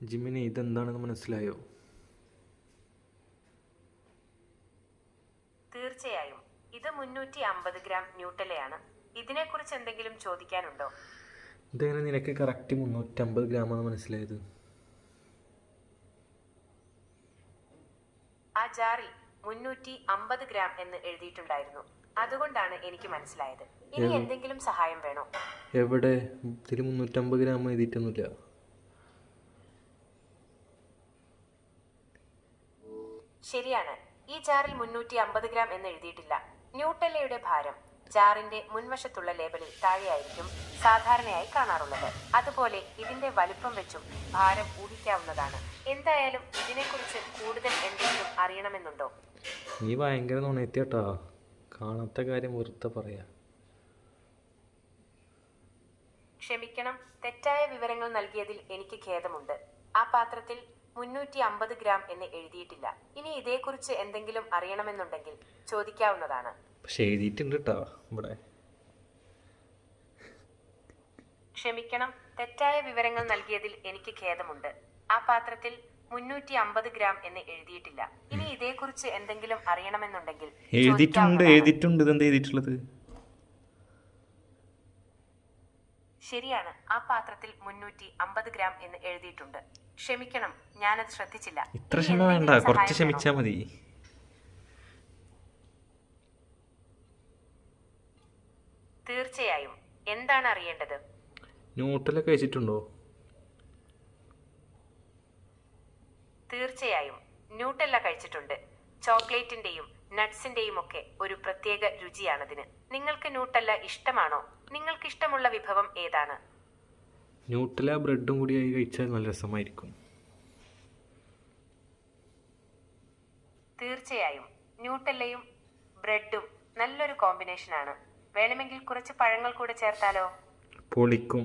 ജിമിന് ഇതെന്താണെന്ന് മനസ്സിലായോ? തീർച്ചയായും ഇത് 350 ഗ്രാം ന്യൂട്ടലയാണ്. ഇതിനെക്കുറിച്ച് എന്തെങ്കിലും ചോദിക്കാനുണ്ടോ? ഇതെങ്ങനെ നിനക്ക് കറക്റ്റ് 350 ഗ്രാമാണെന്ന് മനസ്സിലായത്? ആ ജാറിൽ 350 ഗ്രാം എന്ന് എഴുതിയിട്ടുണ്ടായിരുന്നു. അതുകൊണ്ടാണ് എനിക്ക് മനസ്സിലായത്. ഇനി എന്തെങ്കിലും സഹായം വേണോ? എവിടെ? ഇതിൽ 350 ഗ്രാം എഴുതിയിട്ടൊന്നുമില്ല. ശരിയാണ്, ഈ ജാറിൽ 350 ഗ്രാം എന്ന് എഴുതിയിട്ടില്ല. ന്യൂട്ടല്ലയുടെ ഭാരം ജാറിന്റെ മുൻവശത്തുള്ള ലേബലിൽ താഴെയായിരിക്കും സാധാരണയായി കാണാറുള്ളത്. അതുപോലെ ഇതിന്റെ വലുപ്പം വെച്ചും ഭാരം ഊഹിക്കാവുന്നതാണ്. എന്തായാലും ഇതിനെക്കുറിച്ച് കൂടുതൽ എന്തെങ്കിലും അറിയണമെന്നുണ്ടോ? നീ ഭയങ്കര നുണയത്തിയാട്ടാ. കാണാത്ത കാര്യം വെറുതെ പറയാ. ക്ഷമിക്കണം, തെറ്റായ വിവരങ്ങൾ നൽകിയതിൽ എനിക്ക് ഖേദമുണ്ട്. ആ പാത്രത്തിൽ 350 ഗ്രാം എന്ന് എഴുതിയിട്ടില്ല. ഇനി ഇതേക്കുറിച്ച് എന്തെങ്കിലും അറിയണമെന്നുണ്ടെങ്കിൽ ചോദിക്കാവുന്നതാണ്. പക്ഷെ എഴുതിയിട്ടുണ്ട് കേട്ടോ ഇവിടെ. ക്ഷമിക്കണം, തെറ്റായ വിവരങ്ങൾ നൽകിയതിൽ എനിക്ക് ഖേദമുണ്ട്. ആ പാത്രത്തിൽ 350 ഗ്രാം എന്ന് എഴുതിയിട്ടില്ല. ഇനി ഇതേക്കുറിച്ച് എന്തെങ്കിലും അറിയണമെന്നുണ്ടെങ്കിൽ എഴുതിയിട്ടുണ്ട്. ഇതെന്താ എഴുതിയിട്ടുള്ളത്? ശരിയാണ്, ആ പാത്രത്തിൽ 350 ഗ്രാം എന്ന് എഴുതിയിട്ടുണ്ട്. ക്ഷമിക്കണം, ഞാനത് ശ്രദ്ധിച്ചില്ല. ഇത്ര ക്ഷമ വേണ്ട, കുറച്ച് ക്ഷമിച്ചാ മതി. തീർച്ചയായും. എന്താണ് അറിയേണ്ടത്? ന്യൂട്ടലൊക്കെ കഴിച്ചിട്ടുണ്ടോ? തീർച്ചയായും ന്യൂട്ടല്ല കഴിച്ചിട്ടുണ്ട്. ചോക്ലേറ്റിന്റെയും നട്ട്സിന്റെയും ഒക്കെ ഒരു പ്രത്യേക രുചിയാണതിന്. നിങ്ങൾക്ക് ന്യൂട്ടല്ല ഇഷ്ടമാണോ? നിങ്ങൾക്ക് ഇഷ്ടമുള്ള വിഭവം ഏതാണ്? ന്യൂട്ടല ബ്രെഡും കൂടിയായി കഴിച്ചാൽ നല്ല രസമായിരിക്കും. തീർച്ചയായും, ന്യൂട്ടല്ലയും ബ്രെഡും നല്ലൊരു കോമ്പിനേഷനാണ്. വേണമെങ്കിൽ കുറച്ച് പഴങ്ങൾ കൂടെ ചേർത്താലോ? പൊളിക്കും.